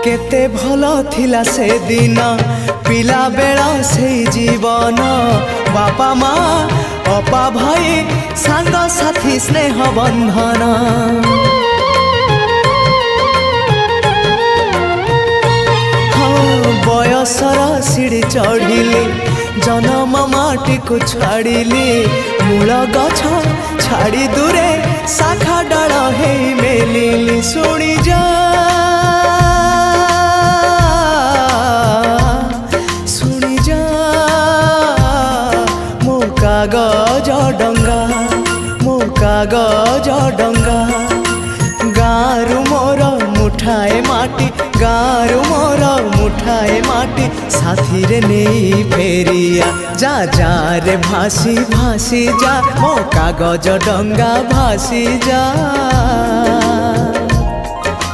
केते भलो थिला से दिन पिला बेला से जीवन बापा माँ अपा भाई सांग साथी स्नेह बंधन बयसर सीढ़ी चढ़िली जन्म माटी को छाड़िली मूल गछ छाड़ी दूरे शाखा डाल हे मेलिली शुणी जा शुणी जा मो कागज डंगा मो कागज डंगा गारू मोर मुठाए माटी गारू मोर मुठाए माटी साथी रे नहीं फेरिया जा जा रे भासी भासी जा मो कागज डंगा भासी जा।